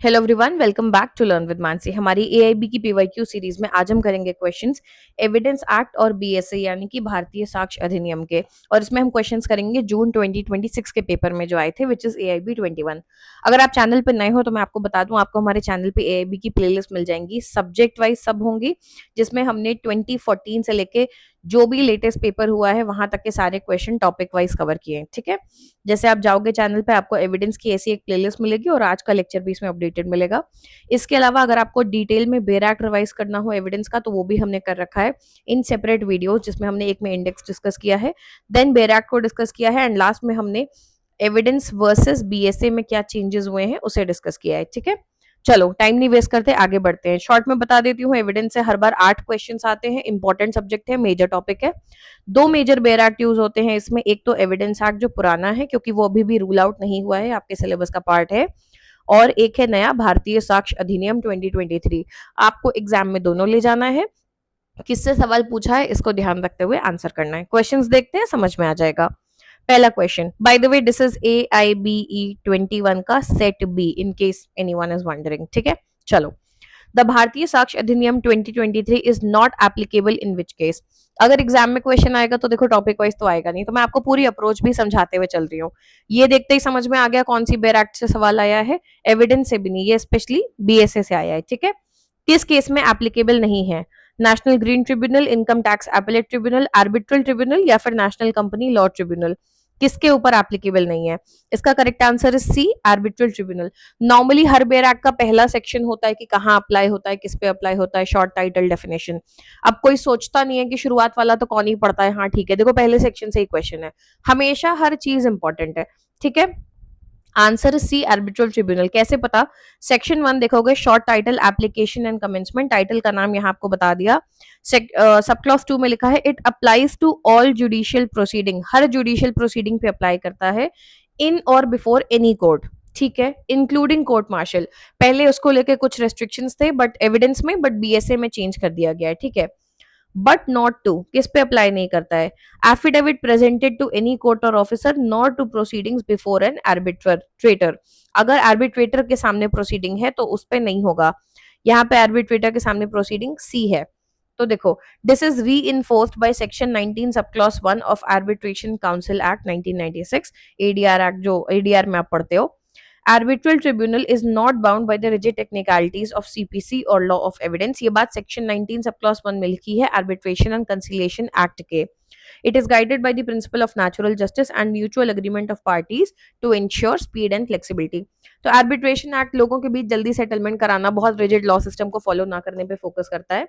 Hello everyone, welcome back to learn with Mansi. हमारी AIB की PYQ series में आज हम करेंगे क्वेश्चंस एविडेंस एक्ट और बीएसए यानी कि भारतीय साक्ष्य अधिनियम के। और इसमें हम क्वेश्चंस करेंगे जून 2026 के पेपर में जो आए थे, विच इज एआईबी 21। अगर आप चैनल पर नए हो तो मैं आपको बता दूं, आपको हमारे चैनल पे एआईबी की प्लेलिस्ट मिल जाएंगी, सब्जेक्ट वाइज सब होंगी, जिसमें हमने 2014 से लेके जो भी लेटेस्ट पेपर हुआ है वहां तक के सारे क्वेश्चन टॉपिक वाइज कवर किए हैं। ठीक है, जैसे आप जाओगे चैनल पे आपको एविडेंस की ऐसी एक प्लेलिस्ट मिलेगी और आज का लेक्चर भी इसमें अपडेटेड मिलेगा। इसके अलावा अगर आपको डिटेल में बेर एक्ट रिवाइज करना हो एविडेंस का, तो वो भी हमने कर रखा है इन सेपरेट वीडियोस, जिसमें हमने एक में इंडेक्स डिस्कस किया है, देन बेर एक्ट को डिस्कस किया है, एंड लास्ट में हमने एविडेंस वर्सेस बीएसए में क्या चेंजेस हुए हैं उसे डिस्कस किया है। ठीक है, चलो टाइम नहीं वेस्ट करते, आगे बढ़ते हैं। शॉर्ट में बता देती हूँ, एविडेंस से हर बार 8 क्वेश्चंस आते हैं, इंपॉर्टेंट सब्जेक्ट है, मेजर टॉपिक है। दो मेजर बेयर एक्ट यूज होते हैं इसमें, एक तो एविडेंस एक्ट जो पुराना है क्योंकि वो अभी भी रूल आउट नहीं हुआ है, आपके सिलेबस का पार्ट है, और एक है नया भारतीय साक्ष्य अधिनियम 2023। आपको एग्जाम में दोनों ले जाना है, किससे सवाल पूछा है इसको ध्यान रखते हुए आंसर करना है। क्वेश्चंस देखते हैं, समझ में आ जाएगा। पहला question, by the way this is AIBE 21 का set B, in case anyone is wondering. ठीक है, चलो। The Bharatiya Sakshya Adhiniyam 2023 is not applicable in which case. अगर एग्जाम में क्वेश्चन आएगा तो देखो टॉपिक वाइज तो आएगा नहीं, तो मैं आपको पूरी अप्रोच भी समझाते हुए चल रही हूँ। ये देखते ही समझ में आ गया कौन सी बेर एक्ट से सवाल आया है, एविडेंस से भी नहीं, ये स्पेशली बीएसए से आया है। ठीक है, किस केस में एप्लीकेबल नहीं है? National green tribunal, income tax appellate tribunal, arbitral tribunal या फिर नेशनल कंपनी लॉ ट्रिब्यूनल, किसके ऊपर एप्लीकेबल नहीं है? इसका correct answer is C, arbitral tribunal. Normally हर बेर एक्ट का पहला सेक्शन होता है कि कहाँ अप्लाई होता है, किस पे अप्लाई होता है, शॉर्ट टाइटल डेफिनेशन। अब कोई सोचता नहीं है कि शुरुआत वाला तो कौन ही पढ़ता है। हाँ ठीक है, देखो पहले सेक्शन से ही क्वेश्चन है, हमेशा हर चीज इंपॉर्टेंट है। ठीक है, आंसर सी, आर्बिट्रल ट्रिब्यूनल। कैसे पता? सेक्शन 1 देखोगे, short title application and commencement, title का नाम यहाँ आपको बता दिया। सब क्लॉज 2 में लिखा है it applies to all judicial proceeding, हर जुडिशियल प्रोसीडिंग पे अप्लाई करता है, इन और बिफोर एनी कोर्ट। ठीक है, इंक्लूडिंग कोर्ट मार्शल। पहले उसको लेके कुछ रेस्ट्रिक्शंस थे बट एविडेंस में, बट बीएसए में चेंज कर दिया गया है। ठीक है, बट नॉट टू, किस पे अप्लाई नहीं करता है? Affidavit presented to any court or officer, not to proceedings before an arbitrator. अगर आर्बिट्रेटर के सामने प्रोसीडिंग है तो उस पे नहीं होगा। यहाँ पे आर्बिट्रेटर के सामने प्रोसीडिंग सी है। तो देखो, दिस इज री enforced by section 19 sub clause 1 of arbitration council act 1996, ADR act, जो एडीआर में आप पढ़ते हो। Arbitral tribunal is not bound by the rigid technicalities of CPC or law of evidence। ये बात सेक्शन 19 सब क्लॉज 1 में लिखी है आर्बिट्रेशन एंड कंसिलिएशन एक्ट के। It is guided by the principle of natural justice and mutual agreement of parties to ensure speed and flexibility। तो arbitration act लोगों के बीच जल्दी सेटलमेंट कराना, बहुत रिजिड लॉ सिस्टम को फॉलो ना करने पे फोकस करता है।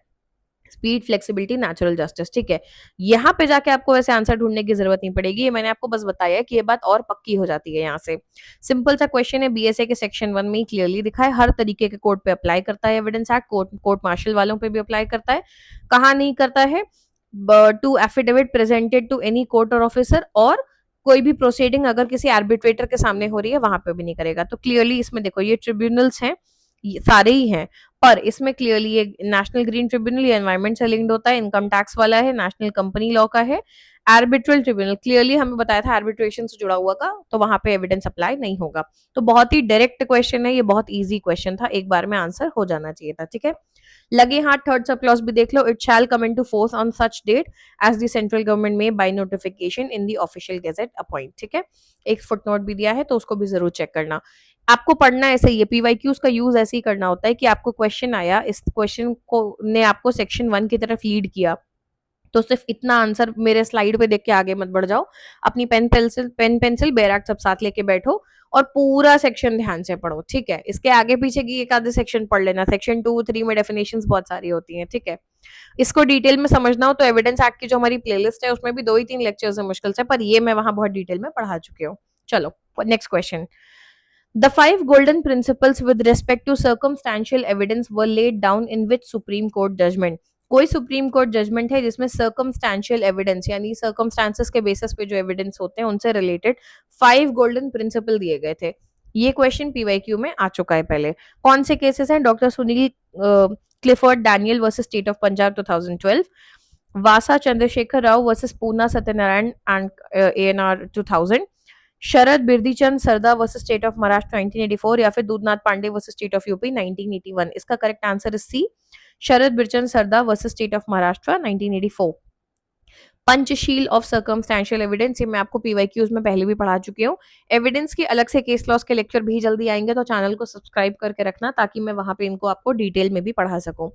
Speed, flexibility, natural justice. ठीक है, यहाँ पे जाके आपको वैसे आंसर ढूंढने की जरूरत नहीं पड़ेगी, ये मैंने आपको बस बताया कि ये बात और पक्की हो जाती है यहाँ से। सिंपल सा क्वेश्चन है, बीएसए के सेक्शन 1 में ही क्लियरली दिखा है, हर तरीके के कोर्ट पे अप्लाई करता है एविडेंस एक्ट, कोर्ट मार्शल वालों पे भी अप्लाई करता है। कहाँ नहीं करता है? To affidavit presented to any court or officer, और कोई भी प्रोसीडिंग अगर किसी आर्बिट्रेटर के सामने हो रही है वहां पे भी नहीं करेगा। तो क्लियरली इसमें देखो, ये ट्रिब्यूनल्स हैं, सारे ही हैं, पर इसमें क्लियरली ये नेशनल ग्रीन ट्रिब्यूनल ये एनवायरमेंट से लिंक्ड होता है, इनकम टैक्स वाला है, नेशनल कंपनी लॉ का है। आर्बिट्रल ट्रिब्यूनल क्लियरली हमें बताया था आर्बिट्रेशन से जुड़ा हुआ का, तो वहां पे एविडेंस अप्लाई नहीं होगा। तो बहुत ही डायरेक्ट क्वेश्चन है ये, बहुत इजी क्वेश्चन था, एक बार में आंसर हो जाना चाहिए था। ठीक है, लगे हाथ थर्ड सब क्लॉज भी देख लो, it shall come into force on such date as the central government may by notification in the official gazette appoint. ठीक है, एक फुटनोट भी दिया है तो उसको भी जरूर चेक करना। आपको पढ़ना ऐसे ही है, पीवाईक्यूज का यूज ऐसे ही करना होता है कि आपको क्वेश्चन आया, इस क्वेश्चन को ने आपको सेक्शन 1 की तरफ लीड किया, तो सिर्फ इतना आंसर मेरे स्लाइड पे देख के आगे मत बढ़ जाओ। अपनी पेन पेंसिल बेर एक्ट सब साथ लेके बैठो और पूरा सेक्शन ध्यान से पढ़ो। ठीक है, इसके आगे पीछे की एक आधे सेक्शन पढ़ लेना, सेक्शन 2-3 में डेफिनेशंस बहुत सारी होती हैं। ठीक है, इसको डिटेल में समझना हो तो एविडेंस एक्ट की जो हमारी प्लेलिस्ट है उसमें भी 2 ही 3 लेक्चर्स है मुश्किल से, पर ये मैं वहां बहुत डिटेल में पढ़ा चुकी हूँ। चलो next question. The five golden principles with respect to circumstantial evidence were laid down in which Supreme Court judgment? कोई सुप्रीम कोर्ट जजमेंट है जिसमें सर्कमस्टेंशियल एविडेंस यानी सर्कमस्टांसेस के बेसिस पे जो एविडेंस होते हैं उनसे रिलेटेड 5 गोल्डन प्रिंसिपल दिए गए थे। ये क्वेश्चन पीवाईक्यू में आ चुका है पहले। कौन से केसेस हैं? Doctor Sunil Clifford Daniel versus state of Punjab 2012, Vasa Chandrashekhar Rao versus Poona Satyanarayana and ANR 2000, Sharad Birdichand Sarda versus state of Maharashtra 1984 या फिर Dudhnath Pandey versus state of UP 1981? इसका correct answer is C, Sharad Birchand Sarda versus state of Maharashtra 1984। Panchsheel of circumstantial evidence, ये मैं आपको पीवाईक्यूज में पहले भी पढ़ा चुकी हूँ। एविडेंस के अलग से केस लॉस के लेक्चर भी जल्दी आएंगे, तो चैनल को सब्सक्राइब करके रखना ताकि मैं वहां पे इनको आपको डिटेल में भी पढ़ा सकूं।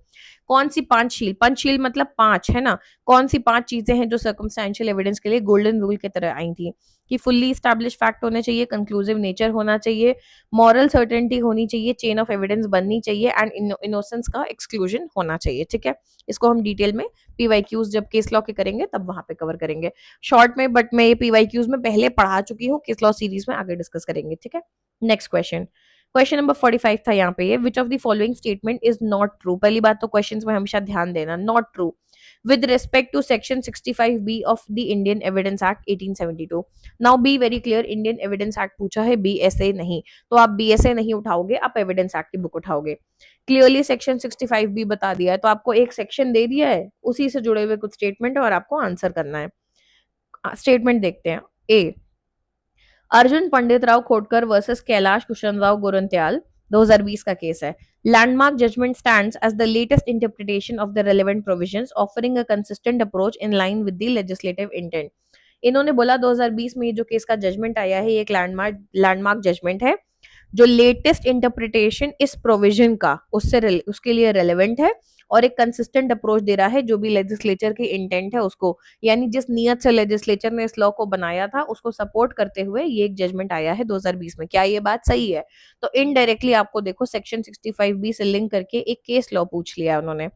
कौन सी पंचशील, पंचशील मतलब पांच है ना, कौन सी पांच चीजें हैं जो सर्कमस्टेंशियल एविडेंस के लिए गोल्डन रूल की तरह आई थी? कि फुल्ली स्टैब्लिश फैक्ट होने चाहिए, कंक्लूसिव नेचर होना चाहिए, मॉरल सर्टेनिटी होनी चाहिए, चेन ऑफ एविडेंस बननी चाहिए एंड इनोसेंस का एक्सक्लूजन होना चाहिए। ठीक है, इसको हम डिटेल में पीवाईक्यूज जब केस लॉ के करेंगे तब वहां पे कवर करेंगे शॉर्ट में, बट मैं ये पीवाईक्यूज में पहले पढ़ा चुकी हूँ, केस लॉ सीरीज में आगे डिस्कस करेंगे। ठीक है, नेक्स्ट क्वेश्चन, क्वेश्चन नंबर 45 था यहाँ पे, ये विच of the following statement is not true? पहली बात तो क्वेश्चंस में हमेशा ध्यान देना, not true with respect to section 65b of the Indian Evidence Act 1872। now be very clear, Indian Evidence Act पूछा है, BSA नहीं, तो आप BSA नहीं उठाओगे, आप एविडेंस एक्ट की बुक उठाओगे। क्लियरली सेक्शन 65b बता दिया है, तो आपको एक सेक्शन दे दिया है, उसी से जुड़े हुए कुछ स्टेटमेंट और आपको आंसर करना है। स्टेटमेंट देखते हैं। ए, अर्जुन पंडित राव खोटकर वर्सेस कैलाश कुशनराव गोरंत्याल 2020 का केस है। Landmark judgment stands as the latest interpretation of the relevant provisions offering a consistent approach in line with the legislative intent. इन्होंने बोला 2020 में ये जो केस का जजमेंट आया है, ये एक लैंडमार्क जजमेंट है जो लेटेस्ट इंटरप्रिटेशन इस प्रोविजन का उसके लिए रेलेवेंट है और एक कंसिस्टेंट अप्रोच दे रहा है जो भी लेजिस्लेचर की इंटेंट है उसको, यानी जिस नियत से लेजिस्लेचर ने इस लॉ को बनाया था उसको सपोर्ट करते हुए ये एक जजमेंट आया है 2020 में। क्या ये बात सही है? तो इनडायरेक्टली आपको देखो सेक्शन 65b से लिंक करके एक केस लॉ पूछ लिया उन्होंने,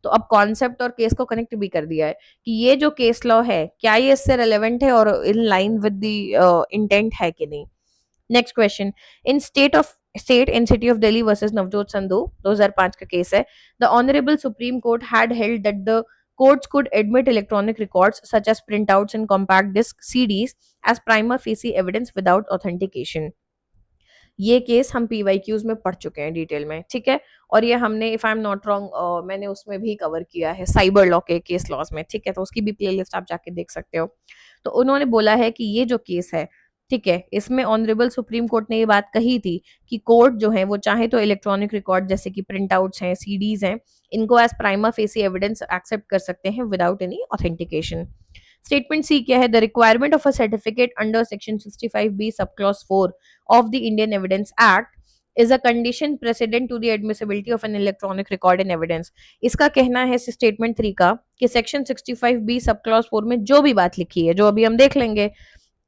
तो अब कॉन्सेप्ट और केस को कनेक्ट भी कर दिया है कि ये जो केस लॉ है क्या ये इससे रेलेवेंट है और इन लाइन विद द इंटेंट है कि नहीं। Next question, in state and city of Delhi versus Navjot Sandhu 2005 का केस है। The honourable supreme court had held that the courts could admit electronic records such as printouts and compact disc CDs as prima facie evidence without authentication। ये case हम PYQs में पढ़ चुके हैं detail में, ठीक है, और ये हमने if I am not wrong मैंने उसमें भी कवर किया है साइबर लॉ के केस लॉज में, ठीक है, तो उसकी भी प्लेलिस्ट आप जाके देख सकते हो। तो उन्होंने बोला है कि ये जो केस है, ठीक है, इसमें ऑनरेबल सुप्रीम कोर्ट ने ये बात कही थी कि कोर्ट जो है वो चाहे तो इलेक्ट्रॉनिक रिकॉर्ड जैसे कि प्रिंट आउट्स हैं, सीडीज हैं, इनको as prima facie evidence accept कर सकते हैं without any authentication. Statement C क्या है? The requirement of a certificate under section 65b sub clause 4 of the Indian Evidence Act is a condition precedent to the admissibility of an electronic record in evidence। इसका कहना है statement 3 का कि section 65b sub clause 4 में जो भी बात लिखी है, जो अभी हम देख लेंगे,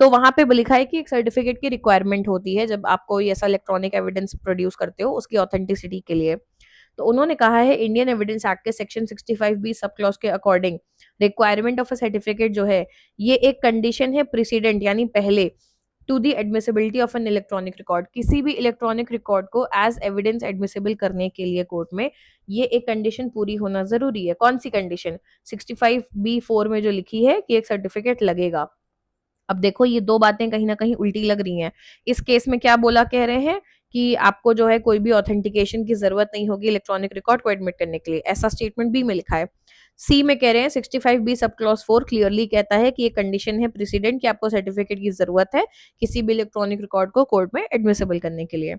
तो वहां पे लिखा है कि एक सर्टिफिकेट की रिक्वायरमेंट होती है जब आप कोई ऐसा इलेक्ट्रॉनिक एविडेंस प्रोड्यूस करते हो उसकी ऑथेंटिसिटी के लिए। तो उन्होंने कहा है इंडियन एविडेंस एक्ट के सेक्शन 65b सब क्लॉज के according requirement of a certificate जो है ये एक कंडीशन है प्रेसिडेंट यानी पहले to the admissibility of an electronic record. किसी भी इलेक्ट्रॉनिक रिकॉर्ड को एज एविडेंस एडमिसिबल करने के लिए कोर्ट में ये एक कंडीशन पूरी होना जरूरी है। कौन सी कंडीशन? 65b(4) में जो लिखी है कि एक सर्टिफिकेट लगेगा। अब देखो ये दो बातें कहीं ना कहीं उल्टी लग रही हैं। इस केस में क्या बोला कह रहे हैं कि आपको जो है कोई भी ऑथेंटिकेशन की जरूरत नहीं होगी इलेक्ट्रॉनिक रिकॉर्ड को एडमिट करने के लिए, ऐसा स्टेटमेंट बी में लिखा है। सी में कह रहे हैं 65b सब क्लॉज 4 क्लियरली कहता है कि ये कंडीशन है प्रेसिडेंट कि आपको सर्टिफिकेट की जरूरत है किसी भी इलेक्ट्रॉनिक रिकॉर्ड को कोर्ट में एडमिसिबल करने के लिए।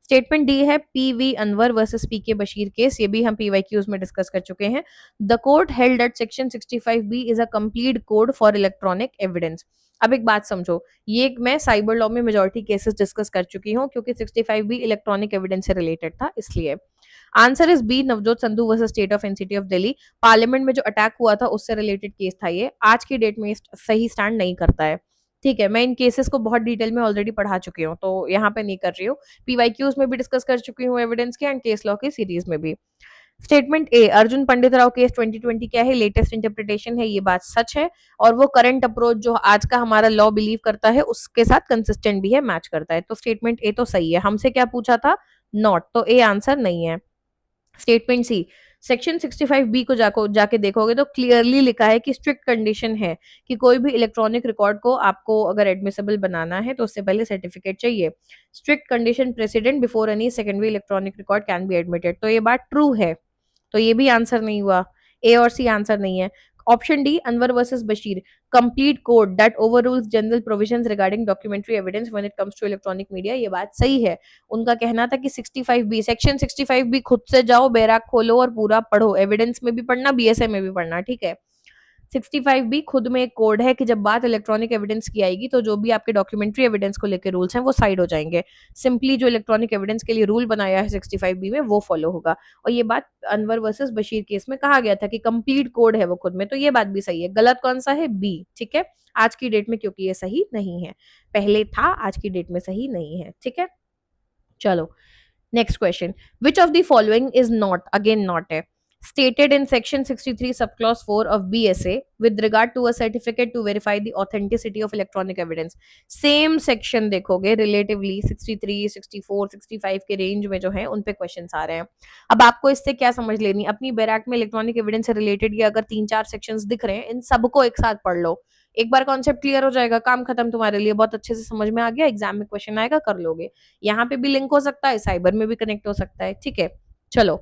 स्टेटमेंट डी है पीवी अनवर वर्सेस पीके बशीर केस, ये भी हम पीवाईक्यूज में डिस्कस कर चुके हैं। The court held that section 65b is a complete code for electronic evidence. अब एक बात समझो, ये मैं साइबर लॉ में मेजॉरिटी केसेस डिस्कस कर चुकी हूँ क्योंकि 65 भी इलेक्ट्रॉनिक एविडेंस से रिलेटेड था इसलिए। Answer is B, Navjot Sandhu versus state of NCT of Delhi. Parliament में जो अटैक हुआ था उससे रिलेटेड केस था ये, आज की डेट में सही स्टैंड नहीं करता है। ठीक है, मैं इन केसेस को बहुत डिटेल में ऑलरेडी पढ़ा चुकी हूँ तो यहाँ पे नहीं कर रही हूँ, पीवाईक्यूज में भी डिस्कस कर चुकी हूँ एविडेंस के एंड केस लॉ की सीरीज में भी। Statement A, Arjun Pandit Rao case 2020 क्या है? लेटेस्ट इंटरप्रिटेशन है, ये बात सच है और वो करंट अप्रोच जो आज का हमारा लॉ बिलीव करता है उसके साथ कंसिस्टेंट भी है, मैच करता है, तो स्टेटमेंट ए तो सही है। हमसे क्या पूछा था? नॉट, तो ए आंसर नहीं है। स्टेटमेंट सी, सेक्शन 65b को जाके देखोगे तो क्लियरली लिखा है कि स्ट्रिक्ट कंडीशन है कि कोई भी इलेक्ट्रॉनिक रिकॉर्ड को आपको अगर एडमिसिबल बनाना है तो उससे पहले सर्टिफिकेट चाहिए। Strict condition president before any secondary electronic record can be admitted, तो ये बात ट्रू है, तो ये भी आंसर नहीं हुआ, ए और सी आंसर नहीं है। Option D, Anwar versus Bashir, complete code that overrules general provisions regarding documentary evidence when it comes to electronic media. ये बात सही है। उनका कहना था कि 65 बी, सेक्शन 65 बी खुद से जाओ, बैराक खोलो और पूरा पढ़ो, एविडेंस में भी पढ़ना, बीएसए में भी पढ़ना, ठीक है। 65 बी खुद में एक कोड है कि जब बात इलेक्ट्रॉनिक एविडेंस की आएगी तो जो भी आपके डॉक्यूमेंट्री एविडेंस को लेकर रूल्स हैं वो साइड हो जाएंगे। सिंपली जो इलेक्ट्रॉनिक एविडेंस के लिए रूल बनाया है 65 बी में वो फॉलो होगा। और ये बात अनवर वर्सेस बशीर केस में कहा गया था कि कंप्लीट कोड है वो खुद में, तो ये बात भी सही है। गलत कौन सा है? बी, ठीक है, आज की डेट में, क्योंकि ये सही नहीं है। पहले था, आज की डेट में सही नहीं है, ठीक है। चलो next question, which of the following is not, again not है, stated in section 63 subclause 4 of BSA with regard to a certificate to verify the authenticity of electronic evidence। Same section देखोगे relatively 63, 64, 65 के range में जो है उन पे questions आ रहे हैं। अब आपको इससे क्या समझ लेनी, अपनी बैराक में इलेक्ट्रॉनिक एविडेंस से रिलेटेड ये अगर 3-4 सेक्शंस दिख रहे हैं, इन सबको एक साथ पढ़ लो, एक बार कॉन्सेप्ट क्लियर हो जाएगा, काम खत्म तुम्हारे लिए, बहुत अच्छे से समझ में आ गया, एग्जाम में क्वेश्चन आएगा, कर लोगे। यहाँ पे भी लिंक हो सकता है, साइबर में भी कनेक्ट हो सकता है, ठीक है। चलो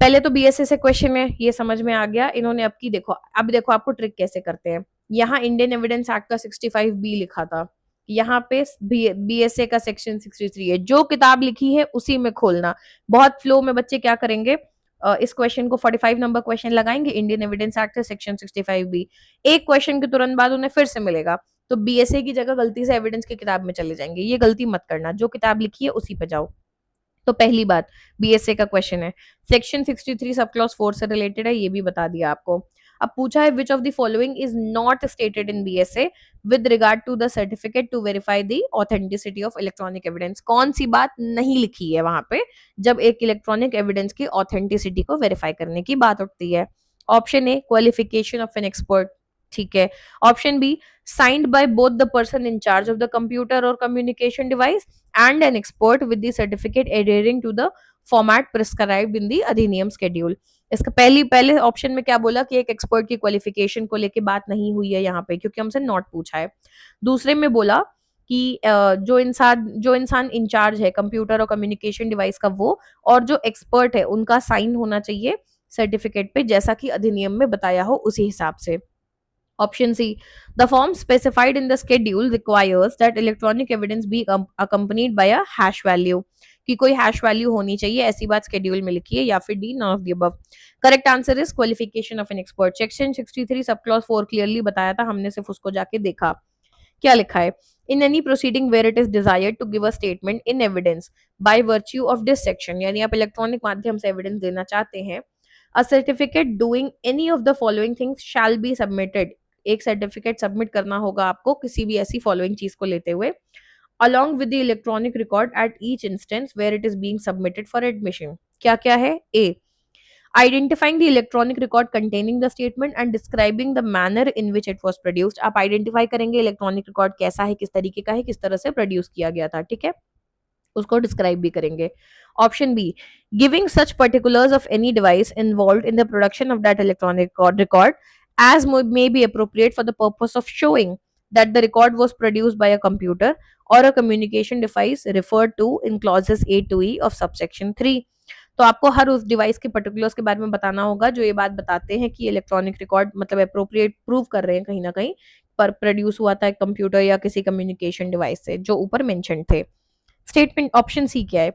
पहले तो बीएसए से क्वेश्चन है, ये समझ में आ गया। इन्होंने अब की देखो, अब देखो आपको ट्रिक कैसे करते हैं। यहाँ इंडियन एविडेंस एक्ट का 65 बी लिखा था, यहाँ पे बीएसए का सेक्शन 63 है। जो किताब लिखी है उसी में खोलना। बहुत फ्लो में बच्चे क्या करेंगे, इस क्वेश्चन को 45 नंबर क्वेश्चन लगाएंगे, इंडियन एविडेंस एक्ट है सेक्शन 65 बी, एक क्वेश्चन के तुरंत बाद उन्हें फिर से मिलेगा, तो बीएसए की जगह गलती से एविडेंस की किताब में चले जाएंगे। ये गलती मत करना, जो किताब लिखी है उसी पे जाओ। तो पहली बात, बीएसए का क्वेश्चन है, सेक्शन 63 सब क्लॉज 4 से रिलेटेड है, ये भी बता दिया आपको। अब पूछा है which of the following is not stated in BSA with regard to the certificate to verify the authenticity of electronic evidence. कौन सी बात नहीं लिखी है वहां पे जब एक इलेक्ट्रॉनिक एविडेंस की ऑथेंटिसिटी को वेरीफाई करने की बात उठती है? Option A, qualification of an expert, ठीक है। Option B, signed by both the person in charge of the computer और communication device and an expert with the certificate adhering to the format prescribed in the अधिनियम schedule। इसका पहले option में क्या बोला कि एक एक्सपर्ट की क्वालिफिकेशन को लेके बात नहीं हुई है यहाँ पे, क्योंकि हमसे नॉट पूछा है। दूसरे में बोला कि जो इंसान इंचार्ज है कंप्यूटर और कम्युनिकेशन डिवाइस का वो, और जो एक्सपर्ट है उनका साइन होना चाहिए सर्टिफिकेट पे, जैसा कि अधिनियम में बताया हो उसी हिसाब से। Option C, the form specified in the schedule requires that electronic evidence be accompanied by a hash value, कि कोई हैश वैल्यू होनी चाहिए, ऐसी बात स्केड्यूल में लिखी है। या फिर D, none of the above. Correct answer is qualification of an expert. Section 63 सब क्लॉज 4 क्लियरली बताया था, हमने सिर्फ उसको जाके देखा। क्या लिखा है, in any proceeding where it is desired to give a statement in evidence by virtue of this section, यानी आप इलेक्ट्रॉनिक माध्यम से एविडेंस देना चाहते हैं, a certificate doing any of the following things shall be submitted, एक certificate submit करना होगा आपको किसी भी ऐसी फॉलोइंग चीज को लेते हुए, along with the electronic record at each instance where it is being submitted for admission। क्या क्या है? A, identifying the electronic record containing the statement and describing the manner in which it was produced। आप identify करेंगे electronic record कैसा है, किस तरीके का है, किस तरह से प्रोड्यूस किया गया था, ठीक है, उसको डिस्क्राइब भी करेंगे। Option B, giving such particulars of any device involve in the production of that electronic record as may be appropriate for the purpose of showing that the record was produced by a computer or a communication device referred to in clauses A to E of subsection 3। तो आपको हर उस device के particulars के बारे में बताना होगा जो ये बात बताते हैं कि इलेक्ट्रॉनिक रिकॉर्ड मतलब अप्रोप्रिएट प्रूव कर रहे हैं कहीं ना कहीं पर प्रोड्यूस हुआ था कंप्यूटर या किसी कम्युनिकेशन डिवाइस से, जो ऊपर मेंशन थे। स्टेटमेंट ऑप्शन सी क्या है,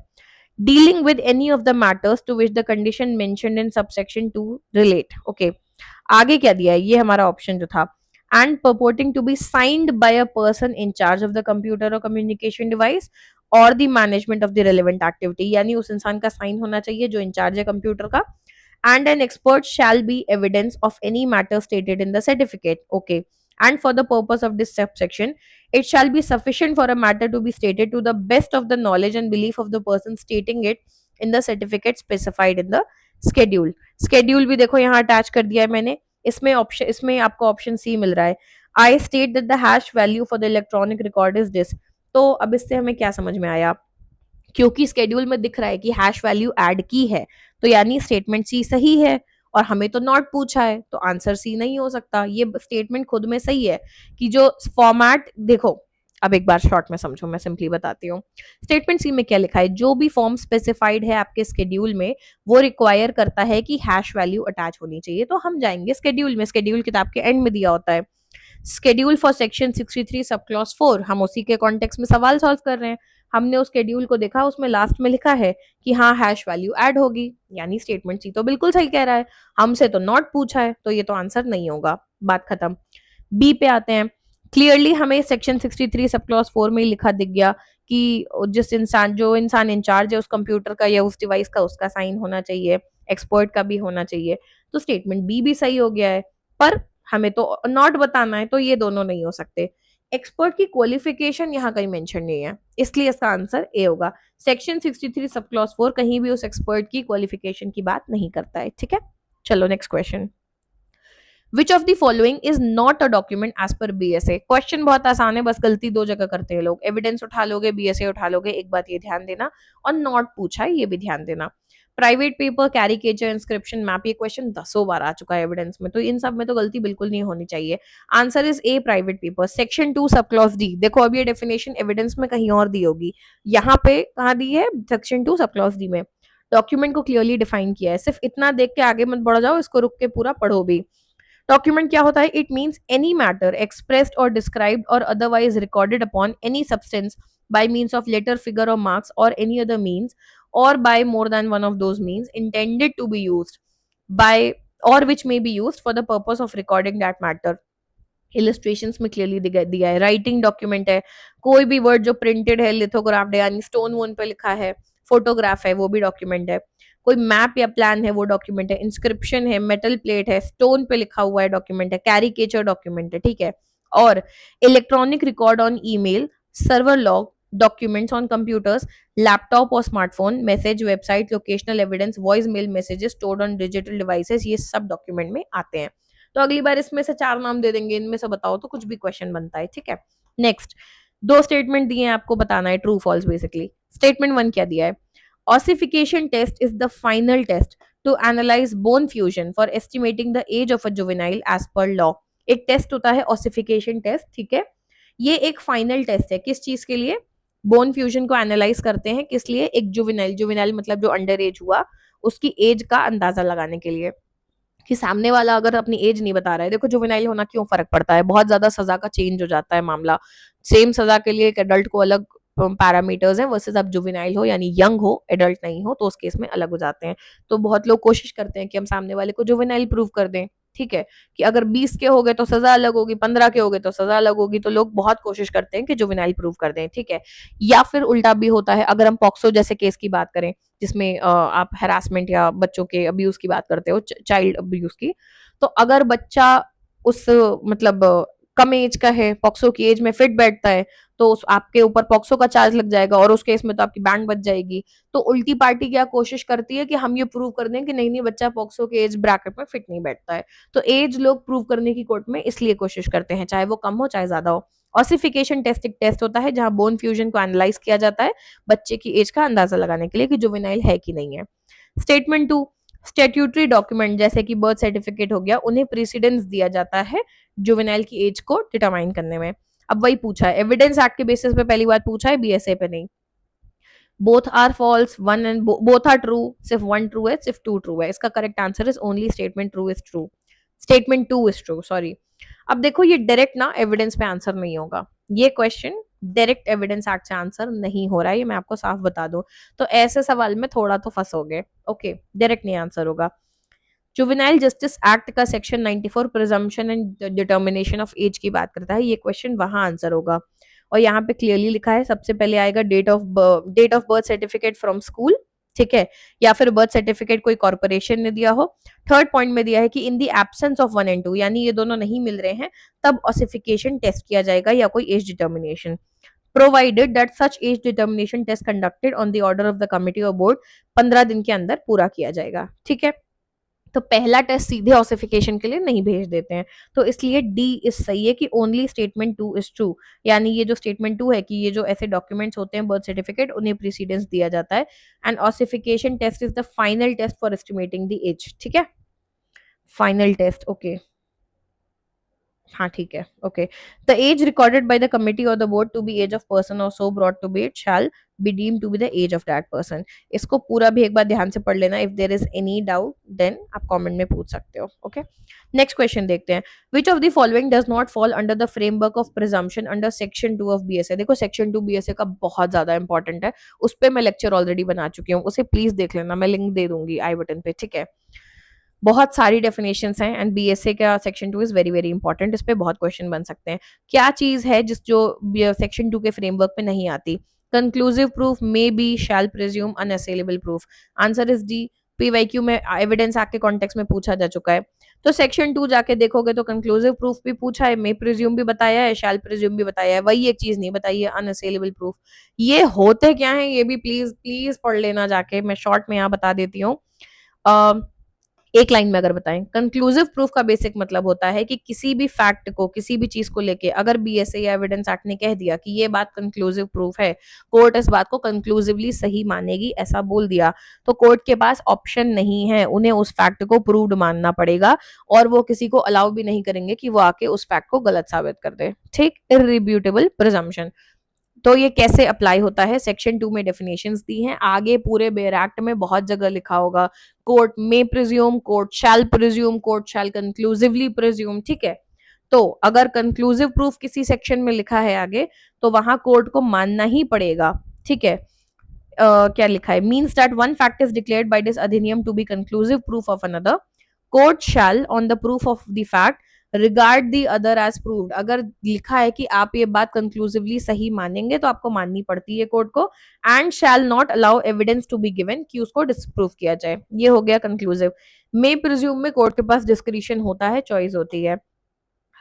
dealing with any of the matters to which the condition mentioned in subsection 2 relate. Okay, आगे क्या दिया है, ये हमारा ऑप्शन जो था, and purporting to be signed by a person in charge of the computer or communication device or the management of the relevant activity, यानी उस इंसान का साइन होना चाहिए जो इंचार्ज है कंप्यूटर का, and an expert shall be evidence of any matter stated in the certificate। Okay, and for the purpose of this subsection it shall be sufficient for a matter to be stated to the best of the knowledge and belief of the person stating it in the certificate specified in the schedule। schedule भी देखो यहाँ attach कर दिया है मैंने, इसमें आपको option C मिल रहा है, I state that the hash value for the electronic record is this. तो अब इससे हमें क्या समझ में आया, क्योंकि स्केड्यूल में दिख रहा है कि हैश वैल्यू ऐड की है, तो यानी स्टेटमेंट सी सही है, और हमें तो नॉट पूछा है, तो आंसर सी नहीं हो सकता। ये स्टेटमेंट खुद में सही है कि जो फॉर्मेट देखो, अब एक बार शॉर्ट में समझो, मैं सिंपली बताती हूँ। स्टेटमेंट सी में क्या लिखा है, जो भी फॉर्म स्पेसिफाइड है आपके स्केड्यूल में वो रिक्वायर करता है कि हैश वैल्यू अटैच होनी चाहिए। तो हम जाएंगे स्केड्यूल में, स्केड्यूल किताब के एंड में दिया होता है, शेड्यूल फॉर सेक्शन 63 सब क्लॉज 4, हम उसी के कॉन्टेक्स्ट में सवाल सॉल्व कर रहे हैं। हमने उस शेड्यूल को देखा, उसमें लास्ट में लिखा है कि हाँ हैश वैल्यू ऐड होगी, यानी स्टेटमेंट सी तो बिल्कुल सही कह रहा है। हमसे तो नॉट पूछा है, तो ये तो आंसर नहीं होगा, बात खत्म। बी पे आते हैं। क्लियरली हमें सेक्शन 63 सब क्लॉज 4 में ही लिखा दिख गया कि जो इंसान इंचार्ज है उस कंप्यूटर का या उस डिवाइस का, उसका साइन होना चाहिए, एक्सपर्ट का भी होना चाहिए। तो स्टेटमेंट बी भी सही हो गया है। पर हमें तो नॉट बताना है, तो ये दोनों नहीं हो सकते। एक्सपर्ट की क्वालिफिकेशन यहाँ कहीं मेंशन नहीं है, इसलिए इसका आंसर ए होगा। सेक्शन 63 सब क्लॉज 4 कहीं भी उस एक्सपर्ट की क्वालिफिकेशन की बात नहीं करता है, ठीक है। चलो next question. Which of the following is not a document as per BSA. Question बहुत आसान है, बस गलती दो जगह करते हैं लोग। एविडेंस उठा लोगे, बीएसए उठा लोगे, एक बात ये ध्यान देना, और नॉट पूछा है ये भी ध्यान देना। Private paper, caricature, inscription, map, ये क्वेश्चन दसों बार आ चुका है एविडेंस में, तो इन सब में तो गलती बिल्कुल नहीं होनी चाहिए। Answer is a, private paper. Section 2 sub clause D, देखो अब ये डेफिनेशन एविडेंस में कहीं और दी होगी, यहाँ पे कहाँ दी है, सेक्शन 2 सब क्लॉज डी में। डॉक्यूमेंट को क्लियरली डिफाइन किया है, सिर्फ इतना देख के आगे मत बढ़ जाओ, इसको रुक के पूरा पढ़ो भी। डॉक्यूमेंट क्या होता है, it means any matter expressed और डिस्क्राइब्ड और otherwise recorded upon any substance by means of letter, figure or marks or any other means, or by more than one of those means intended to be used by or which may be used for the purpose of recording that matter। Illustrations में clearly दिया है। Writing document है, कोई भी word जो printed है, lithograph है यानी स्टोन वोन पे लिखा है, फोटोग्राफ है वो भी डॉक्यूमेंट है, कोई मैप या प्लान है वो डॉक्यूमेंट है, इंस्क्रिप्शन है, मेटल प्लेट है, स्टोन पे लिखा हुआ है डॉक्यूमेंट है, कैरिकेचर डॉक्यूमेंट है, ठीक है। और electronic record on email, server log, documents on computers, laptop और smartphone, message, website, locational evidence, voice mail messages stored on digital devices, ये सब डॉक्यूमेंट में आते हैं। तो अगली बार इसमें से 4 नाम दे देंगे, इनमें से बताओ तो कुछ भी क्वेश्चन बनता है, ठीक है। नेक्स्ट, 2 स्टेटमेंट दिए हैं, आपको बताना है ट्रू फॉल्स बेसिकली। स्टेटमेंट 1 क्या दिया है, ossification test is the final test to analyse bone fusion for estimating the age of a juvenile as per law. एक टेस्ट होता है ऑसिफिकेशन टेस्ट, ठीक है। ये एक फाइनल टेस्ट है, किस चीज के लिए, बोन फ्यूजन को एनालाइज करते हैं, किस लिए, एक जुवेनाइल, जुवेनाइल मतलब जो अंडर एज हुआ, उसकी एज का अंदाजा लगाने के लिए, कि सामने वाला अगर अपनी एज नहीं बता रहा है। देखो जुवेनाइल होना क्यों फर्क पड़ता है, बहुत ज्यादा सजा का चेंज हो जाता है मामला। सेम सजा के लिए एक एडल्ट को अलग पैरामीटर्स हैं, वर्सेस आप जुवेनाइल हो यानी यंग हो, एडल्ट नहीं हो, तो उस केस में अलग हो जाते हैं। तो बहुत लोग कोशिश करते हैं कि हम सामने वाले को जुवेनाइल प्रूव कर दें, ठीक है, कि अगर 20 के हो गए तो सजा अलग होगी, 15 के हो गए तो सजा अलग होगी, तो लोग बहुत कोशिश करते हैं कि जुवेनाइल प्रूव कर दें, ठीक है। या फिर उल्टा भी होता है, अगर हम पॉक्सो जैसे केस की बात करें, जिसमें आप हैरासमेंट या बच्चों के अब्यूज की बात करते हो, चाइल्ड अब्यूज की, तो अगर बच्चा उस मतलब कम एज का है, पॉक्सो की एज में फिट बैठता है, तो उस आपके ऊपर पॉक्सो का चार्ज लग जाएगा, और उस केस में तो आपकी बैंड बच जाएगी। तो उल्टी पार्टी क्या कोशिश करती है कि हम ये प्रूव कर दें कि नहीं नहीं बच्चा पॉक्सो के एज ब्रैकेट में फिट नहीं बैठता है। तो एज लोग प्रूव करने की कोर्ट में इसलिए कोशिश करते हैं, चाहे वो कम हो चाहे ज्यादा हो। ऑसिफिकेशन टेस्ट एक टेस्ट होता है जहां बोन फ्यूजन को एनालाइज किया जाता है बच्चे की एज का अंदाजा लगाने के लिए कि जुवेनाइल है कि नहीं है। स्टेटमेंट 2, स्टेट्यूटरी डॉक्यूमेंट जैसे कि बर्थ सर्टिफिकेट हो गया, उन्हें प्रेसिडेंस दिया जाता है जुवेनाइल की एज को डिटरमाइन करने में। अब वही पूछा है, एविडेंस एक्ट के बेसिस पे पहली बात पूछा है, बीएसए पे नहीं। Both are false, one and both are true, सिर्फ वन ट्रू है, सिर्फ टू ट्रू है। इसका correct answer is only statement true is true, statement 2 is true, sorry. अब देखो ये डायरेक्ट ना एविडेंस पे आंसर नहीं होगा, ये क्वेश्चन डायरेक्ट एविडेंस एक्ट से आंसर नहीं हो रहा है, ये मैं आपको साफ बता दूं। तो ऐसे सवाल में थोड़ा तो फंसोगे, ओके, डायरेक्ट नहीं आंसर होगा। जुवेनाइल जस्टिस एक्ट का section 94 presumption and determination of age की बात करता है, ये क्वेश्चन वहां आंसर होगा। और यहाँ पे क्लियरली लिखा है, सबसे पहले आएगा date of birth certificate from school, ठीक है, या फिर बर्थ सर्टिफिकेट कोई कॉर्पोरेशन ने दिया हो। थर्ड पॉइंट में दिया है कि इन दी एब्सेंस ऑफ 1 and 2, यानी ये दोनों नहीं मिल रहे हैं, तब ऑसिफिकेशन टेस्ट किया जाएगा या कोई age determination, provided that such age determination test conducted on the order of the committee or board 15 दिन के अंदर पूरा किया जाएगा, ठीक है। तो पहला टेस्ट सीधे ऑसिफिकेशन के लिए नहीं भेज देते हैं, तो इसलिए डी इज सही है कि ओनली स्टेटमेंट 2 इज ट्रू, यानी ये जो स्टेटमेंट 2 है कि ये जो ऐसे डॉक्यूमेंट्स होते हैं बर्थ सर्टिफिकेट, उन्हें प्रीसीडेंस दिया जाता है, and ossification test is the final test for estimating the age, ठीक है, फाइनल टेस्ट, ओके। हाँ ठीक है, okay. The age recorded by the committee और the board to be age of person और so brought to be it shall be deemed to be the age of that person. इसको पूरा भी एक बार ध्यान से पढ़ लेना, if there is any doubt then आप कमेंट में पूछ सकते हो, ओके। नेक्स्ट क्वेश्चन देखते हैं, विच of the following does not fall under the framework of presumption under section 2 of BSA. देखो सेक्शन 2 बीएसए का बहुत ज्यादा इंपॉर्टेंट है, उस पर मैं लेक्चर ऑलरेडी बना चुकी हूँ, उसे प्लीज देख लेना, मैं लिंक दे दूंगी आई बटन पे, ठीक है। बहुत सारी डेफिनेशंस हैं एंड बीएसए का section 2 is very very important, इस पे बहुत क्वेश्चन बन सकते हैं। क्या चीज है जिस जो सेक्शन 2 के फ्रेमवर्क पे नहीं आती? Conclusive proof, may be, shall presume, unassailable proof. Answer is D. PYQ में एविडेंस एक्ट के कॉन्टेक्स्ट में पूछा जा चुका है, तो सेक्शन 2 जाके देखोगे तो कंक्लूसिव प्रूफ भी पूछा है, मे प्रिज्यूम भी बताया है, शैल प्रिज्यूम भी बताया है, वही एक चीज नहीं बताई है, अनअसेलेबल प्रूफ। ये होते क्या है ये भी प्लीज प्लीज पढ़ लेना जाके, मैं शॉर्ट में यहाँ बता देती हूँ। एक लाइन में अगर बताएं, कंक्लूसिव प्रूफ का बेसिक मतलब होता है कि किसी भी फैक्ट को, किसी भी चीज को लेके अगर बीएसए या एविडेंस एक्ट ने कह दिया कि ये बात कंक्लूसिव प्रूफ है, कोर्ट इस बात को कंक्लूसिवली सही मानेगी, ऐसा बोल दिया, तो कोर्ट के पास ऑप्शन नहीं है, उन्हें उस फैक्ट को प्रूव्ड मानना पड़ेगा, और वो किसी को अलाउ भी नहीं करेंगे कि वो आके उस फैक्ट को गलत साबित कर दे, ठीक। इररिब्यूटेबल प्रिजम्पशन। तो ये कैसे अप्लाई होता है, सेक्शन 2 में डेफिनेशंस दी हैं, आगे पूरे बेयर एक्ट में बहुत जगह लिखा होगा, कोर्ट मे presume, court shall presume, court शैल कंक्लूसिवली प्रिज्यूम, ठीक है। तो अगर कंक्लूसिव प्रूफ किसी सेक्शन में लिखा है आगे, तो वहां कोर्ट को मानना ही पड़ेगा, ठीक है। क्या लिखा है, means that one fact is declared by this अधिनियम to be conclusive proof of another, court shall on the proof of the fact regard the other as proved. अगर लिखा है कि आप ये बात कंक्लूसिवली सही मानेंगे तो आपको माननी पड़ती है कोर्ट को, and shall not allow evidence to be given कि उसको डिसप्रूव किया जाए, ये हो गया कंक्लूसिव। मे प्रिज्यूम में कोर्ट के पास डिस्क्रिशन होता है, चॉइस होती है।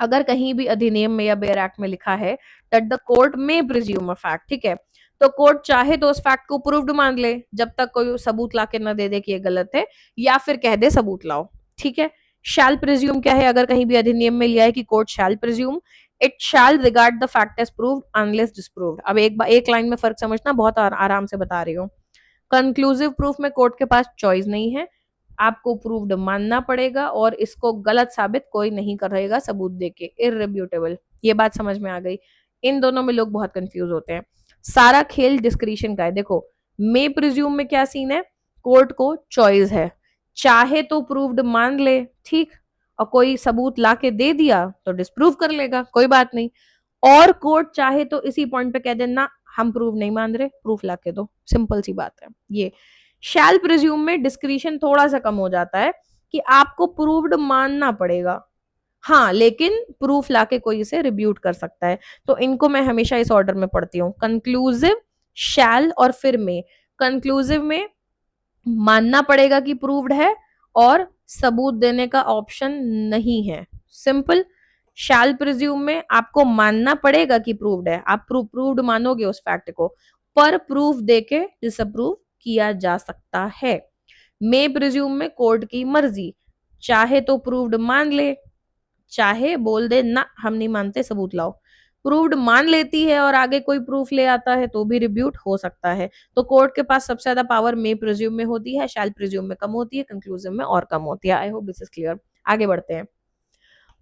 अगर कहीं भी अधिनियम में या बेयर एक्ट में लिखा है that the court may presume a fact, ठीक है, तो कोर्ट चाहे तो उस फैक्ट को प्रूव्ड मान ले जब तक कोई सबूत ला के न दे दे कि ये गलत है, या फिर कह दे सबूत लाओ, ठीक है। शैल प्रिज्यूम क्या है, अगर कहीं भी अधिनियम में लिया है कि court shall presume, it shall regard the fact as proved unless disproved. अब एक लाइन में फर्क समझना, बहुत आराम से बता रही हूँ। कंक्लूसिव प्रूफ में कोर्ट के पास चॉइस नहीं है, आपको प्रूव्ड मानना पड़ेगा, और इसको गलत साबित कोई नहीं करेगा सबूत देके, इररिब्यूटेबल। ये बात समझ में आ गई। इन दोनों में लोग बहुत कंफ्यूज होते हैं, सारा खेल डिस्क्रिशन का है। देखो मे प्रिज्यूम में क्या सीन है, कोर्ट को चॉइस है, चाहे तो प्रूव्ड मान ले, ठीक, और कोई सबूत ला के दे दिया तो डिस्प्रूव कर लेगा, कोई बात नहीं, और कोर्ट चाहे तो इसी पॉइंट पे कह दे ना हम प्रूव नहीं मान रहे, प्रूफ ला के दो, सिंपल सी बात है ये। शैल प्रिज्यूम में डिस्क्रिशन थोड़ा सा कम हो जाता है कि आपको प्रूव्ड मानना पड़ेगा, हाँ, लेकिन प्रूफ लाके कोई इसे रिब्यूट कर सकता है। तो इनको मैं हमेशा इस ऑर्डर में पढ़ती हूँ, कंक्लूसिव, शैल और फिर में। कंक्लूसिव में मानना पड़ेगा कि प्रूव्ड है और सबूत देने का ऑप्शन नहीं है, सिंपल। शैल प्रिज्यूम में आपको मानना पड़ेगा कि प्रूव्ड है, आप प्रूव्ड मानोगे उस फैक्ट को, पर प्रूफ देके डिसअप्रूव किया जा सकता है। मे प्रिज्यूम में कोर्ट की मर्जी, चाहे तो प्रूव्ड मान ले, चाहे बोल दे ना हम नहीं मानते सबूत लाओ। प्रूव्ड मान लेती है और आगे कोई प्रूफ ले आता है तो भी रिब्यूट हो सकता है। तो कोर्ट के पास सबसे ज्यादा पावर मे प्रिज्यूम में होती है, शैल प्रिज्यूम में कम होती है, कंक्लूसिव में और कम होती है। I hope this is clear. आगे बढ़ते हैं।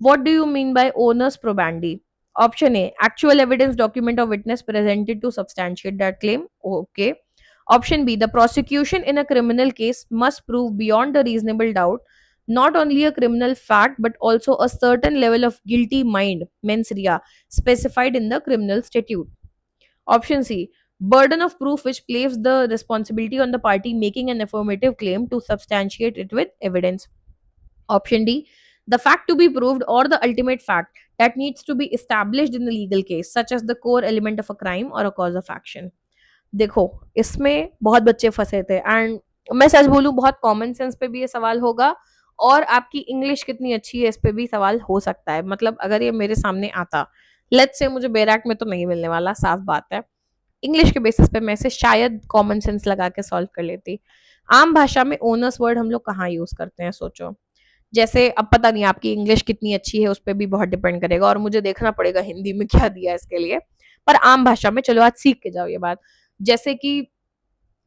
What do you mean by onus probandi? Option A, actual evidence, document, or witness presented to substantiate that claim. Okay. Option B, the prosecution in a criminal case must prove beyond a reasonable doubt not only a criminal fact but also a certain level of guilty mind, mens rea, specified in the criminal statute. Option C, burden of proof which places the responsibility on the party making an affirmative claim to substantiate it with evidence. Option D, the fact to be proved or the ultimate fact that needs to be established in the legal case, such as the core element of a crime or a cause of action. देखो इसमें बहुत बच्चे फंसे थे, and मैं सच बोलूं बहुत common sense पे भी ये सवाल होगा, और आपकी इंग्लिश कितनी अच्छी है इस पे भी सवाल हो सकता है। मतलब अगर ये मेरे सामने आता, लेट्स से मुझे बैराक में तो नहीं मिलने वाला, साफ बात है, इंग्लिश के बेसिस पे मैं इसे शायद कॉमन सेंस लगा के सॉल्व कर लेती। आम भाषा में ओनर्स वर्ड हम लोग कहाँ यूज करते हैं, सोचो। जैसे अब पता नहीं आपकी इंग्लिश कितनी अच्छी है, उस पर भी बहुत डिपेंड करेगा, और मुझे देखना पड़ेगा हिंदी में क्या दिया है इसके लिए, पर आम भाषा में चलो आज सीख के जाओ ये बात। जैसे कि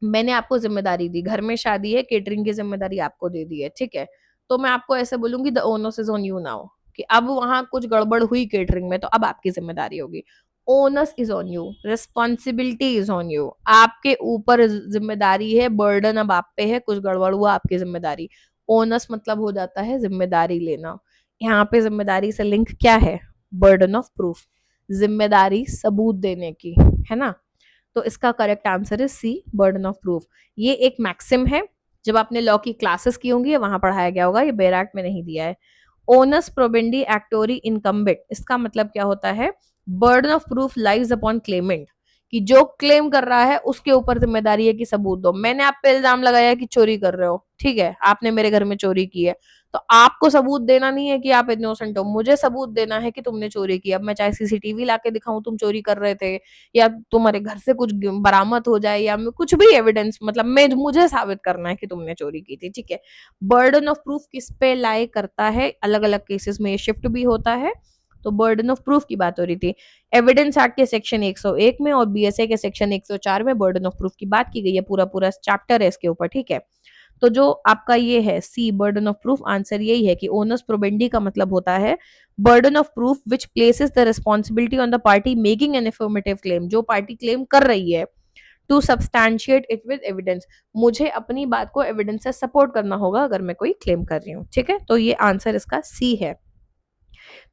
मैंने आपको जिम्मेदारी दी, घर में शादी है, केटरिंग की जिम्मेदारी आपको दे दी है, ठीक है, तो मैं आपको ऐसे बोलूंगी the onus is on you now, कि अब वहां कुछ गड़बड़ हुई केटरिंग में तो अब आपकी जिम्मेदारी होगी। Onus is on you, responsibility is on you, आपके ऊपर जिम्मेदारी है, बर्डन अब आप पे है, कुछ गड़बड़ हुआ आपकी जिम्मेदारी। ओनस मतलब हो जाता है जिम्मेदारी लेना। यहाँ पे जिम्मेदारी से लिंक क्या है? बर्डन ऑफ प्रूफ, जिम्मेदारी सबूत देने की, है ना। तो इसका करेक्ट आंसर है सी, बर्डन ऑफ प्रूफ। ये एक मैक्सिम है, जब आपने लॉ की क्लासेस की होंगी वहां पढ़ाया गया होगा, ये बेयर एक्ट में नहीं दिया है। ओनस प्रोबेंडी एक्टोरी इनकम्बिट, इसका मतलब क्या होता है? Burden of proof lies upon Clement, कि जो क्लेम कर रहा है उसके ऊपर जिम्मेदारी है कि सबूत दो। मैंने आप पे इल्जाम लगाया कि चोरी कर रहे हो, ठीक है, आपने मेरे घर में चोरी की है, तो आपको सबूत देना नहीं है कि आप इनोसेंट हो, मुझे सबूत देना है कि तुमने चोरी की। अब मैं चाहे सीसीटीवी लाके दिखाऊं तुम चोरी कर रहे थे, या तुम्हारे घर से कुछ बरामद हो जाए, या कुछ भी एविडेंस, मतलब मैं मुझे साबित करना है कि तुमने चोरी की थी, ठीक है। बर्डन ऑफ प्रूफ किस पे लाई करता है? अलग अलग केसेस में ये शिफ्ट भी होता है। तो बर्डन ऑफ प्रूफ की बात हो रही थी। एविडेंस एक्ट के सेक्शन 101 में और बीएसए के सेक्शन 104 में बर्डन ऑफ प्रूफ की बात की गई है, पूरा पूरा चैप्टर है इसके ऊपर, ठीक है। तो जो आपका ये है C, burden of proof, answer यही है कि ओनस प्रोबेंडी का मतलब होता है burden of proof which places the responsibility on the party making an affirmative claim, जो पार्टी क्लेम कर रही है, to substantiate it with evidence, मुझे अपनी बात को एविडेंस से सपोर्ट करना होगा अगर मैं कोई क्लेम कर रही हूँ, ठीक है। तो ये आंसर इसका सी है।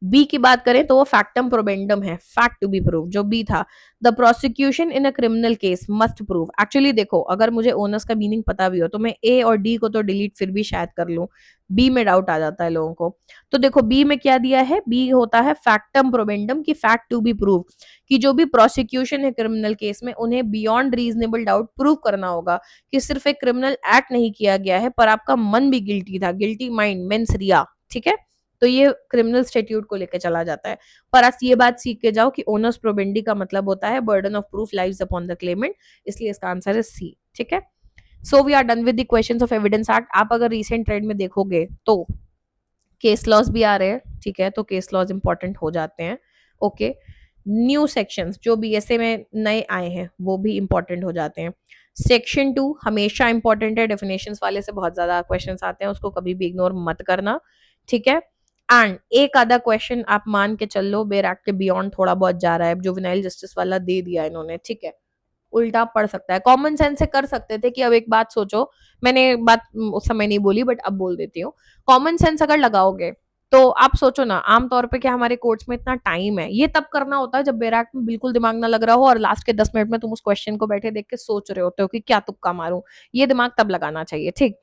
बी की बात करें तो वो फैक्टम प्रोबेंडम है, फैक्ट टू बी प्रूव, जो बी था। The prosecution in a criminal case must prove, actually देखो अगर मुझे ओनर्स का मीनिंग पता भी हो तो मैं ए और डी को तो डिलीट फिर भी शायद कर लूं, बी में डाउट आ जाता है लोगों को। तो देखो बी में क्या दिया है, बी होता है फैक्टम प्रोबेंडम की फैक्ट टू बी प्रूव, कि जो भी प्रोसिक्यूशन है क्रिमिनल केस में उन्हें बियॉन्ड रीजनेबल डाउट प्रूव करना होगा कि सिर्फ एक क्रिमिनल एक्ट नहीं किया गया है पर आपका मन भी गिल्टी था, गिल्टी माइंड मेंस रिया, ठीक है। तो ये क्रिमिनल स्टेट्यूट को लेकर चला जाता है। पर आज ये बात सीख के जाओ कि ओनर्स प्रोबेंडी का मतलब होता है burden of proof lies upon the claimant, इसलिए इसका आंसर है सी, ठीक है। So we are done with the questions of evidence act. आप अगर रिसेंट ट्रेंड में देखोगे तो केस लॉज भी आ रहे हैं, ठीक है, तो केस लॉज इंपॉर्टेंट हो जाते हैं, ओके। न्यू सेक्शंस जो बीएसए में नए आए हैं वो भी इंपॉर्टेंट हो जाते हैं। सेक्शन 2 हमेशा इंपॉर्टेंट है, डेफिनेशंस वाले से बहुत ज्यादा क्वेश्चंस आते हैं, उसको कभी भी इग्नोर मत करना, ठीक है। एंड एक आधा क्वेश्चन आप मान के चल लो बेयर एक्ट के बियॉन्ड थोड़ा बहुत जा रहा है, जुवेनाइल जस्टिस वाला दे दिया इन्होंने, ठीक है, उल्टा पड़ सकता है। कॉमन सेंस से कर सकते थे कि अब एक बात सोचो, मैंने बात उस समय नहीं बोली बट अब बोल देती हूँ। कॉमन सेंस अगर लगाओगे तो आप सोचो ना, आमतौर पे क्या हमारे कोर्ट्स में इतना टाइम है, ये तब करना होता है जब बैराक में बिल्कुल दिमाग ना लग रहा हो और लास्ट के 10 मिनट में तुम उस क्वेश्चन को बैठे देख के सोच रहे होते हो कि क्या तुक्का मारूं, ये दिमाग तब लगाना चाहिए, ठीक।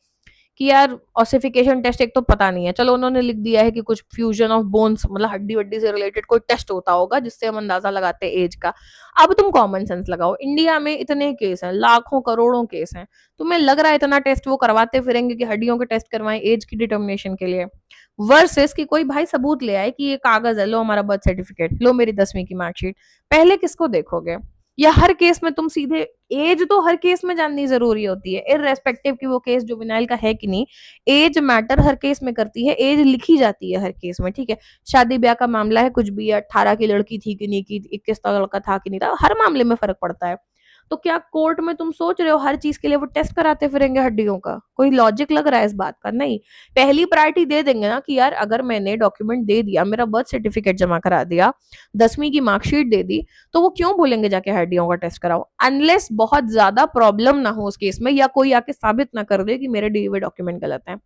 कि यार ऑसिफिकेशन टेस्ट एक तो पता नहीं है, चलो उन्होंने लिख दिया है कि कुछ फ्यूजन ऑफ बोन्स, मतलब हड्डी वड्डी से रिलेटेड कोई टेस्ट होता होगा जिससे हम अंदाजा लगाते हैं एज का। अब तुम कॉमन सेंस लगाओ, इंडिया में इतने केस हैं, लाखों करोड़ों केस हैं, तुम्हें लग रहा है इतना टेस्ट वो करवाते फिरेंगे कि हड्डियों के टेस्ट करवाएं एज की डिटर्मिनेशन के लिए, वर्सेस कि कोई भाई सबूत ले आए कि ये कागज है, लो हमारा बर्थ सर्टिफिकेट, लो मेरी 10वीं की मार्कशीट। पहले किसको देखोगे? या हर केस में तुम सीधे, एज तो हर केस में जाननी जरूरी होती है इररेस्पेक्टिव कि वो केस जुवेनाइल का है कि नहीं, एज मैटर हर केस में करती है, एज लिखी जाती है हर केस में, ठीक है। शादी ब्याह का मामला है, कुछ भी 18 की लड़की थी कि नहीं की, 21 का लड़का था कि नहीं था, हर मामले में फर्क पड़ता है। तो क्या कोर्ट में तुम सोच रहे हो हर चीज के लिए वो टेस्ट कराते फिरेंगे हड्डियों का? कोई लॉजिक लग रहा है इस बात का? नहीं। पहली प्रायोरिटी दे देंगे ना कि यार अगर मैंने डॉक्यूमेंट दे दिया, मेरा बर्थ सर्टिफिकेट जमा करा दिया, 10वीं की मार्कशीट दे दी, तो वो क्यों बोलेंगे जाके हड्डियों का टेस्ट कराओ, अनलेस बहुत ज्यादा प्रॉब्लम ना हो उस केस में, या कोई आके साबित ना कर दे कि मेरे दिए हुए डॉक्यूमेंट गलत है।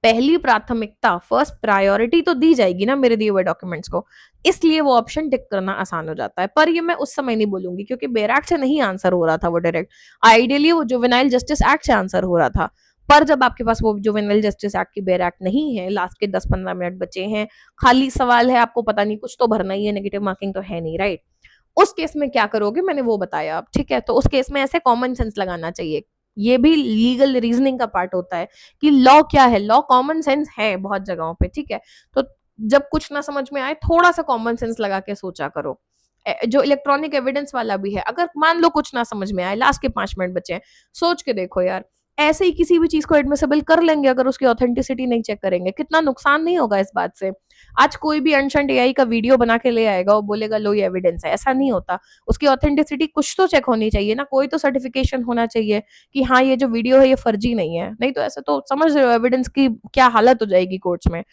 पहली प्राथमिकता, फर्स्ट प्रायोरिटी तो दी जाएगी ना मेरे दिए हुए डॉक्यूमेंट्स को, इसलिए वो ऑप्शन टिक करना आसान हो जाता है। पर ये मैं उस समय नहीं बोलूंगी क्योंकि बैराक से नहीं आंसर हो रहा था वो डायरेक्ट, आइडियली वो जुवेनाइल जस्टिस एक्ट से आंसर हो रहा था। पर जब आपके पास वो जुवेनाइल जस्टिस एक्ट की बैराक नहीं है, लास्ट के 10-15 मिनट बचे हैं, खाली सवाल है, आपको पता नहीं, कुछ तो भरना ही है, नेगेटिव मार्किंग तो है नहीं, राइट। उस केस में क्या करोगे मैंने वो बताया अब, ठीक है। तो उस केस में ऐसे कॉमन सेंस लगाना चाहिए, ये भी लीगल रीजनिंग का पार्ट होता है कि लॉ क्या है, लॉ कॉमन सेंस है बहुत जगहों पे, ठीक है। तो जब कुछ ना समझ में आए थोड़ा सा कॉमन सेंस लगा के सोचा करो। जो इलेक्ट्रॉनिक एविडेंस वाला भी है, अगर मान लो कुछ ना समझ में आए, लास्ट के 5 मिनट बचे हैं, सोच के देखो यार, ऐसे ही किसी भी चीज को एडमिसेबल कर लेंगे अगर उसकी ऑथेंटिसिटी नहीं चेक करेंगे, कितना नुकसान नहीं होगा इस बात से। आज कोई भी अनशंट एआई का वीडियो बना के ले आएगा और बोलेगा लो ये एविडेंस है, ऐसा नहीं होता। उसकी ऑथेंटिसिटी कुछ तो चेक होनी चाहिए ना, कोई तो सर्टिफिकेशन होना चाहिए कि हाँ ये जो वीडियो है ये फर्जी नहीं है, नहीं तो ऐसे तो समझ रहे हो एविडेंस की क्या हालत हो जाएगी कोर्ट्स में।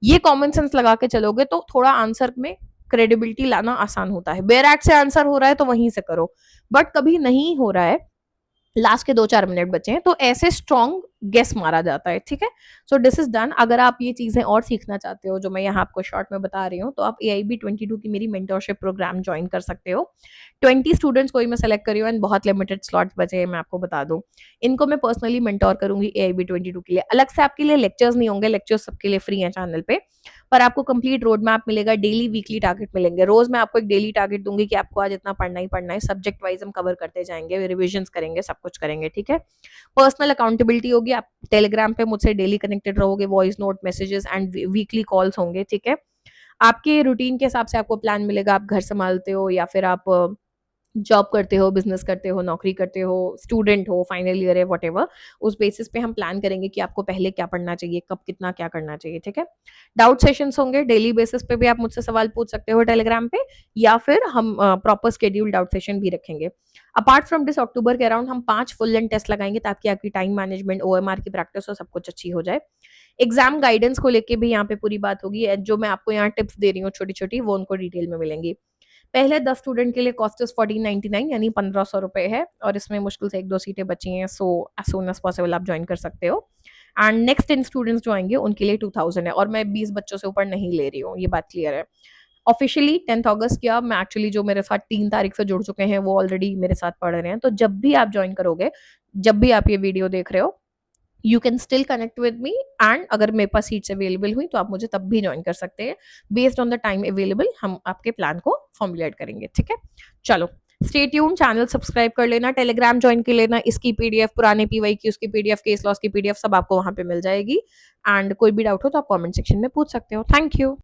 ये कॉमन सेंस लगा के चलोगे तो थोड़ा आंसर में क्रेडिबिलिटी लाना आसान होता है। बेयर एक्ट से आंसर हो रहा है तो वहीं से करो, बट कभी नहीं हो रहा है, लास्ट के 2-4 मिनट बचे हैं, तो ऐसे स्ट्रॉन्ग गेस मारा जाता है, ठीक है। So this is done. अगर आप ये चीजें और सीखना चाहते हो जो मैं यहाँ आपको शॉर्ट में बता रही हूँ, तो आप AIB 22 की मेरी मेंटरशिप प्रोग्राम ज्वाइन कर सकते हो। 20 स्टूडेंट्स को ही मैं सेलेक्ट करी हूँ एंड बहुत लिमिटेड स्लॉट्स बचे हैं, मैं आपको बता दूं। इनको मैं पर्सनली मेंटोर करूंगी AIB 22 के लिए। अलग से आपके लिए लेक्चर्स नहीं होंगे, लेक्चर्स सबके लिए फ्री हैं चैनल पे, पर आपको कंप्लीट रोड मैप मिलेगा, डेली वीकली टारगेट मिलेंगे। रोज मैं आपको एक डेली टारगेट दूंगी कि आपको आज इतना पढ़ना ही पढ़ना है, सब्जेक्ट वाइज हम कवर करते जाएंगे, रिविजन करेंगे, सब कुछ करेंगे, ठीक है। पर्सनल अकाउंटेबिलिटी होगी, आप टेलीग्राम पे मुझसे डेली कनेक्टेड रहोगे, voice note, messages and weekly calls होंगे, ठीक है। आपके रूटीन के हिसाब से आपको प्लान मिलेगा, आप घर संभालते हो या फिर आप जॉब करते हो, बिजनेस करते हो, नौकरी करते हो, स्टूडेंट हो, फाइनल ईयर है, वट एवर, उस बेसिस पे हम प्लान करेंगे कि आपको पहले क्या पढ़ना चाहिए, कब कितना क्या करना चाहिए, ठीक है। डाउट सेशंस होंगे डेली बेसिस पे भी, आप मुझसे सवाल पूछ सकते हो टेलीग्राम पे, या फिर हम प्रॉपर शेड्यूल डाउट सेशन भी रखेंगे। अपार्ट फ्रॉम दिस, अक्टूबर के अराउंड हम 5 फुल एंड टेस्ट लगाएंगे ताकि आपकी टाइम मैनेजमेंट, OMR की प्रैक्टिस और सब कुछ अच्छी हो जाए। एग्जाम गाइडेंस को लेके भी यहाँ पे पूरी बात होगी, जो मैं आपको यहाँ टिप्स दे रही हूँ छोटी छोटी, वो उनको डिटेल में मिलेंगी। पहले 10 स्टूडेंट के लिए कॉस्ट इज 1499 यानी 1500 रुपए है, और इसमें मुश्किल से 1-2 सीटें बची हैं, so as soon as possible आप ज्वाइन कर सकते हो। एंड नेक्स्ट 10 स्टूडेंट्स जो आएंगे उनके लिए 2000 है, और मैं 20 बच्चों से ऊपर नहीं ले रही हूँ, ये बात क्लियर है। ऑफिशियली 10th अगस्त किया मैं, एक्चुअली जो मेरे साथ 3 तारीख से जुड़ चुके हैं वो ऑलरेडी मेरे साथ पढ़ रहे हैं, तो जब भी आप ज्वाइन करोगे, जब भी आप ये वीडियो देख रहे हो, you can still connect with me, and अगर मेरे पास सीट्स अवेलेबल हुई तो आप मुझे तब भी ज्वाइन कर सकते हैं। Based on the time available हम आपके प्लान को फॉर्मुलेट करेंगे, ठीक है। चलो, स्टे ट्यून, चैनल सब्सक्राइब कर लेना, टेलीग्राम ज्वाइन कर लेना, इसकी PDF, पुराने PY की उसकी PDF, केस लॉस की PDF सब आपको वहां पे मिल जाएगी। एंड कोई भी डाउट हो तो आप कमेंट सेक्शन में पूछ सकते हो। Thank you.